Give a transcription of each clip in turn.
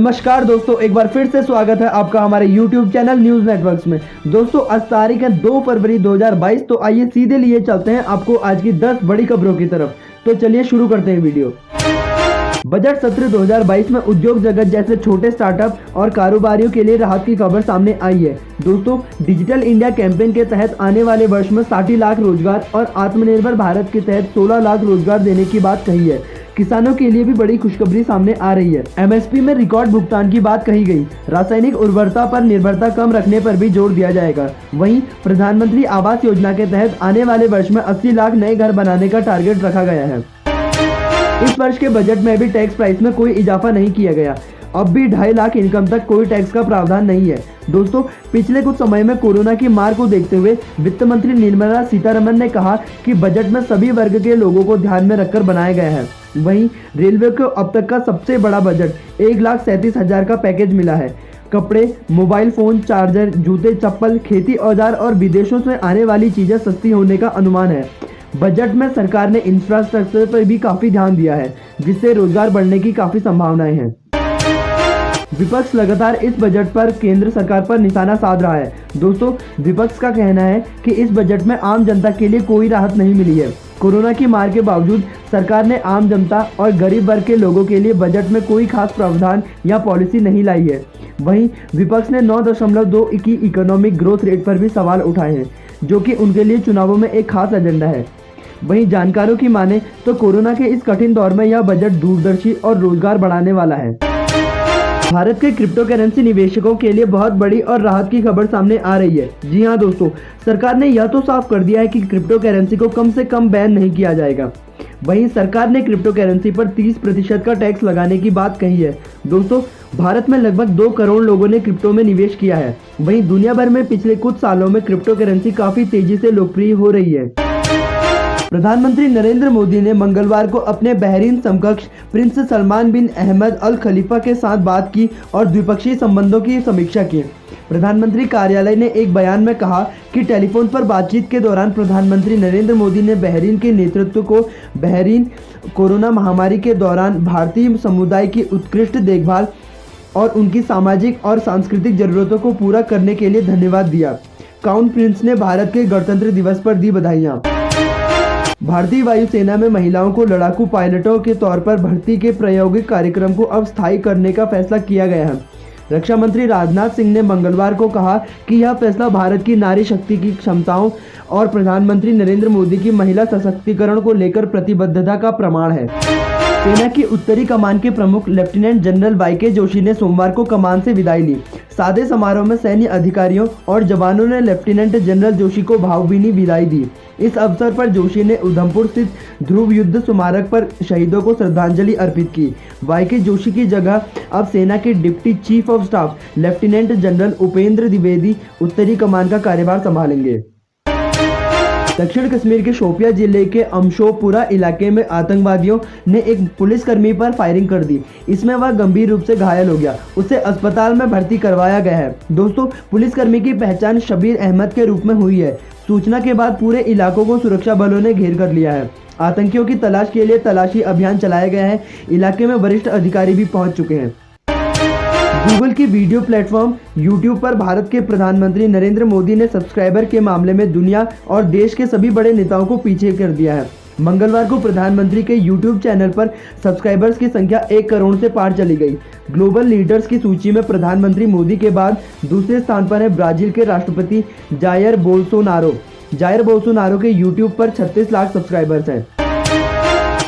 नमस्कार दोस्तों, एक बार फिर से स्वागत है आपका हमारे YouTube चैनल न्यूज़ नेटवर्क्स में। दोस्तों आज तारीख है 2 फरवरी 2022। तो आइए सीधे लिए चलते हैं आपको आज की 10 बड़ी खबरों की तरफ। तो चलिए शुरू करते हैं वीडियो। बजट सत्र 2022 में उद्योग जगत जैसे छोटे स्टार्टअप और कारोबारियों के लिए राहत की खबर सामने आई है। दोस्तों डिजिटल इंडिया कैंपेन के तहत आने वाले वर्ष में 60 लाख रोजगार और आत्मनिर्भर भारत के तहत 16 लाख रोजगार देने की बात कही है। किसानों के लिए भी बड़ी खुशखबरी सामने आ रही है। MSP में रिकॉर्ड भुगतान की बात कही गई। रासायनिक उर्वरता पर निर्भरता कम रखने पर भी जोर दिया जाएगा। वहीं प्रधानमंत्री आवास योजना के तहत आने वाले वर्ष में 80 लाख नए घर बनाने का टारगेट रखा गया है। इस वर्ष के बजट में भी टैक्स प्राइस में कोई इजाफा नहीं किया गया। अब भी 2.5 लाख इनकम तक कोई टैक्स का प्रावधान नहीं है। दोस्तों पिछले कुछ समय में कोरोना की मार को देखते हुए वित्त मंत्री निर्मला सीतारमण ने कहा कि बजट में सभी वर्ग के लोगों को ध्यान में रखकर बनाया गया है। वहीं रेलवे को अब तक का सबसे बड़ा बजट 1,37,000 का पैकेज मिला है। कपड़े, मोबाइल फोन, चार्जर, जूते, चप्पल, खेती औजार और विदेशों से आने वाली चीजें सस्ती होने का अनुमान है। बजट में सरकार ने इंफ्रास्ट्रक्चर पर भी काफी ध्यान दिया है, जिससे रोजगार बढ़ने की काफी संभावनाएं हैं। विपक्ष लगातार इस बजट पर केंद्र सरकार पर निशाना साध रहा है। दोस्तों विपक्ष का कहना है कि इस बजट में आम जनता के लिए कोई राहत नहीं मिली है। कोरोना की मार के बावजूद सरकार ने आम जनता और गरीब वर्ग के लोगों के लिए बजट में कोई खास प्रावधान या पॉलिसी नहीं लाई है। वहीं विपक्ष ने 9.2 की इकोनॉमिक ग्रोथ रेट पर भी सवाल उठाए हैं, जो कि उनके लिए चुनावों में एक खास एजेंडा है। वहीं जानकारों की माने तो कोरोना के इस कठिन दौर में यह बजट दूरदर्शी और रोजगार बढ़ाने वाला है। भारत के क्रिप्टो करेंसी निवेशकों के लिए बहुत बड़ी और राहत की खबर सामने आ रही है। जी हां दोस्तों, सरकार ने यह तो साफ कर दिया है कि क्रिप्टो करेंसी को कम से कम बैन नहीं किया जाएगा। वहीं सरकार ने क्रिप्टो करेंसी पर 30% का टैक्स लगाने की बात कही है। दोस्तों भारत में लगभग 2 करोड़ लोगों ने क्रिप्टो में निवेश किया है। वहीं दुनिया भर में पिछले कुछ सालों में क्रिप्टो करेंसी काफी तेजी से लोकप्रिय हो रही है। प्रधानमंत्री नरेंद्र मोदी ने मंगलवार को अपने बहरीन समकक्ष प्रिंस सलमान बिन अहमद अल खलीफा के साथ बात की और द्विपक्षीय संबंधों की समीक्षा की। प्रधानमंत्री कार्यालय ने एक बयान में कहा कि टेलीफोन पर बातचीत के दौरान प्रधानमंत्री नरेंद्र मोदी ने बहरीन के नेतृत्व को बहरीन कोरोना महामारी के दौरान भारतीय समुदाय की उत्कृष्ट देखभाल और उनकी सामाजिक और सांस्कृतिक जरूरतों को पूरा करने के लिए धन्यवाद दिया। क्राउन प्रिंस ने भारत के गणतंत्र दिवस पर दी बधाइयाँ। भारतीय वायुसेना में महिलाओं को लड़ाकू पायलटों के तौर पर भर्ती के प्रायोगिक कार्यक्रम को अब स्थायी करने का फैसला किया गया है। रक्षा मंत्री राजनाथ सिंह ने मंगलवार को कहा कि यह फैसला भारत की नारी शक्ति की क्षमताओं और प्रधानमंत्री नरेंद्र मोदी की महिला सशक्तिकरण को लेकर प्रतिबद्धता का प्रमाण है। सेना की उत्तरी कमान के प्रमुख लेफ्टिनेंट जनरल YK जोशी ने सोमवार को कमान से विदाई ली। सादे समारोह में सैन्य अधिकारियों और जवानों ने लेफ्टिनेंट जनरल जोशी को भावभीनी विदाई दी। इस अवसर पर जोशी ने उधमपुर स्थित ध्रुव युद्ध स्मारक पर शहीदों को श्रद्धांजलि अर्पित की। YK जोशी की जगह अब सेना के deputy chief of staff lieutenant general Upendra Dwivedi उत्तरी कमान का कार्यभार संभालेंगे। दक्षिण कश्मीर के शोपिया जिले के अमशोपुरा इलाके में आतंकवादियों ने एक पुलिसकर्मी पर फायरिंग कर दी। इसमें वह गंभीर रूप से घायल हो गया। उसे अस्पताल में भर्ती करवाया गया है। दोस्तों पुलिसकर्मी की पहचान शबीर अहमद के रूप में हुई है। सूचना के बाद पूरे इलाकों को सुरक्षा बलों ने घेर कर लिया है। आतंकियों की तलाश के लिए तलाशी अभियान चलाया गया है। इलाके में वरिष्ठ अधिकारी भी पहुंच चुके हैं। गूगल की वीडियो प्लेटफॉर्म YouTube पर भारत के प्रधानमंत्री नरेंद्र मोदी ने सब्सक्राइबर के मामले में दुनिया और देश के सभी बड़े नेताओं को पीछे कर दिया है। मंगलवार को प्रधानमंत्री के YouTube चैनल पर सब्सक्राइबर्स की संख्या 1 करोड़ से पार चली गई। ग्लोबल लीडर्स की सूची में प्रधानमंत्री मोदी के बाद दूसरे स्थान पर है ब्राजील के राष्ट्रपति जायर बोल्सोनारो। जायर बोल्सोनारो के YouTube पर 36 लाख सब्सक्राइबर्स हैं।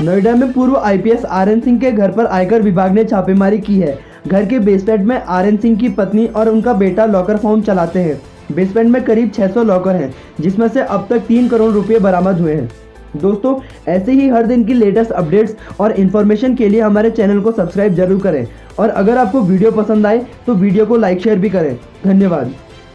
नोएडा में पूर्व IPS RN सिंह के घर पर आयकर विभाग ने छापेमारी की है। घर के बेसमेंट में RN सिंह की पत्नी और उनका बेटा लॉकर फार्म चलाते हैं। बेसमेंट में करीब 600 लॉकर हैं, जिसमें से अब तक 3 करोड़ रुपए बरामद हुए हैं। दोस्तों ऐसे ही हर दिन की लेटेस्ट अपडेट्स और इन्फॉर्मेशन के लिए हमारे चैनल को सब्सक्राइब जरूर करें और अगर आपको वीडियो पसंद आए तो वीडियो को लाइक शेयर भी करें। धन्यवाद।